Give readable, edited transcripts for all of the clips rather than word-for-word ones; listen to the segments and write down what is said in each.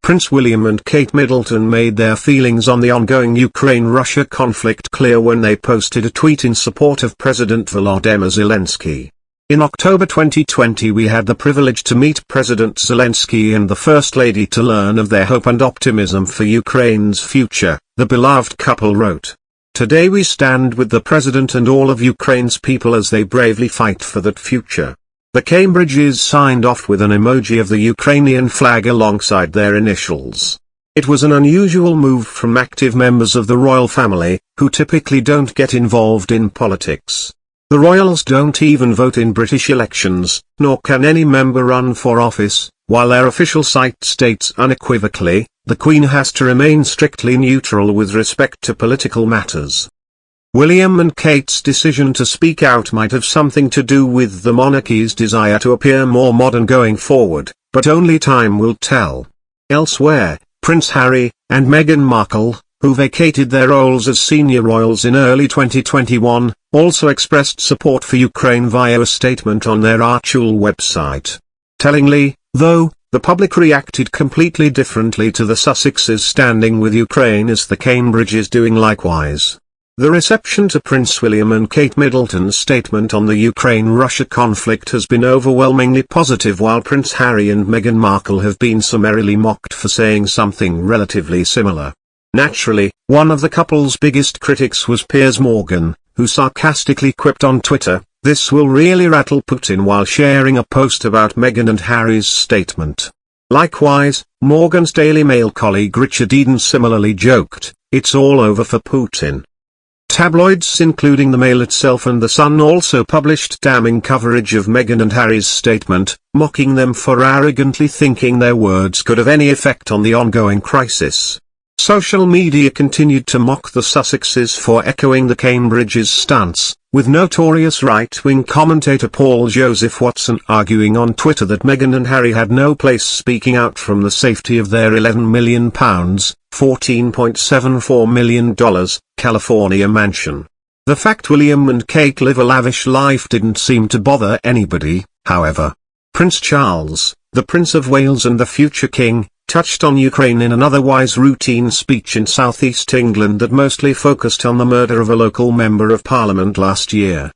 Prince William and Kate Middleton made their feelings on the ongoing Ukraine-Russia conflict clear when they posted a tweet in support of President Volodymyr Zelensky. In October 2020 we had the privilege to meet President Zelensky and the First Lady to learn of their hope and optimism for Ukraine's future, the beloved couple wrote. Today we stand with the President and all of Ukraine's people as they bravely fight for that future. The Cambridges signed off with an emoji of the Ukrainian flag alongside their initials. It was an unusual move from active members of the royal family, who typically don't get involved in politics. The royals don't even vote in British elections, nor can any member run for office, while their official site states unequivocally, the Queen has to remain strictly neutral with respect to political matters. William and Kate's decision to speak out might have something to do with the monarchy's desire to appear more modern going forward, but only time will tell. Elsewhere, Prince Harry and Meghan Markle, who vacated their roles as senior royals in early 2021, also expressed support for Ukraine via a statement on their actual website. Tellingly, though, the public reacted completely differently to the Sussexes standing with Ukraine as the Cambridges doing likewise. The reception to Prince William and Kate Middleton's statement on the Ukraine-Russia conflict has been overwhelmingly positive, while Prince Harry and Meghan Markle have been summarily mocked for saying something relatively similar. Naturally, one of the couple's biggest critics was Piers Morgan, who sarcastically quipped on Twitter, "This will really rattle Putin," while sharing a post about Meghan and Harry's statement. Likewise, Morgan's Daily Mail colleague Richard Eden similarly joked, "It's all over for Putin." Tabloids including the Mail itself and The Sun also published damning coverage of Meghan and Harry's statement, mocking them for arrogantly thinking their words could have any effect on the ongoing crisis. Social media continued to mock the Sussexes for echoing the Cambridges' stance, with notorious right-wing commentator Paul Joseph Watson arguing on Twitter that Meghan and Harry had no place speaking out from the safety of their £11 million, $14.74 million, California mansion. The fact William and Kate live a lavish life didn't seem to bother anybody, however. Prince Charles, the Prince of Wales and the future king, touched on Ukraine in an otherwise routine speech in southeast England that mostly focused on the murder of a local member of parliament last year.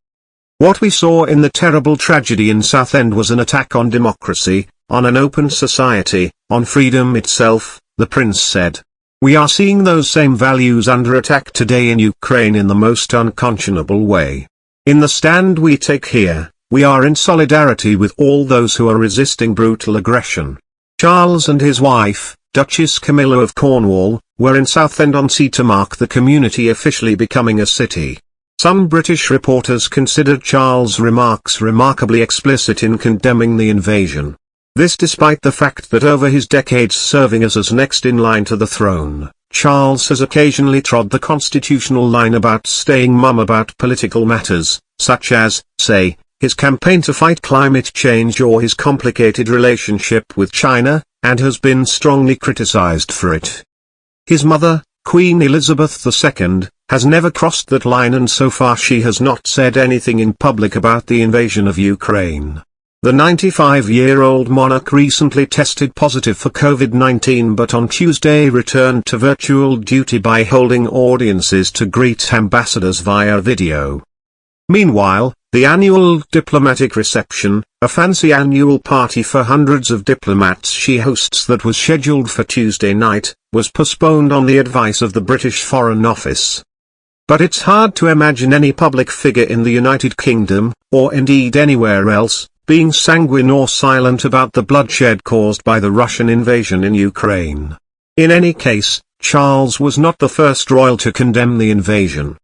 What we saw in the terrible tragedy in Southend was an attack on democracy, on an open society, on freedom itself, the prince said. We are seeing those same values under attack today in Ukraine in the most unconscionable way. In the stand we take here, we are in solidarity with all those who are resisting brutal aggression. Charles and his wife, Duchess Camilla of Cornwall, were in Southend on Sea to mark the community officially becoming a city. Some British reporters considered Charles' remarks remarkably explicit in condemning the invasion. This despite the fact that over his decades serving as next in line to the throne, Charles has occasionally trod the constitutional line about staying mum about political matters, such as, say, his campaign to fight climate change or his complicated relationship with China, and has been strongly criticized for it. His mother, Queen Elizabeth II, has never crossed that line, and so far she has not said anything in public about the invasion of Ukraine. The 95-year-old monarch recently tested positive for COVID-19 but on Tuesday returned to virtual duty by holding audiences to greet ambassadors via video. Meanwhile, the annual diplomatic reception, a fancy annual party for hundreds of diplomats she hosts that was scheduled for Tuesday night, was postponed on the advice of the British Foreign Office. But it's hard to imagine any public figure in the United Kingdom, or indeed anywhere else, being sanguine or silent about the bloodshed caused by the Russian invasion in Ukraine. In any case, Charles was not the first royal to condemn the invasion.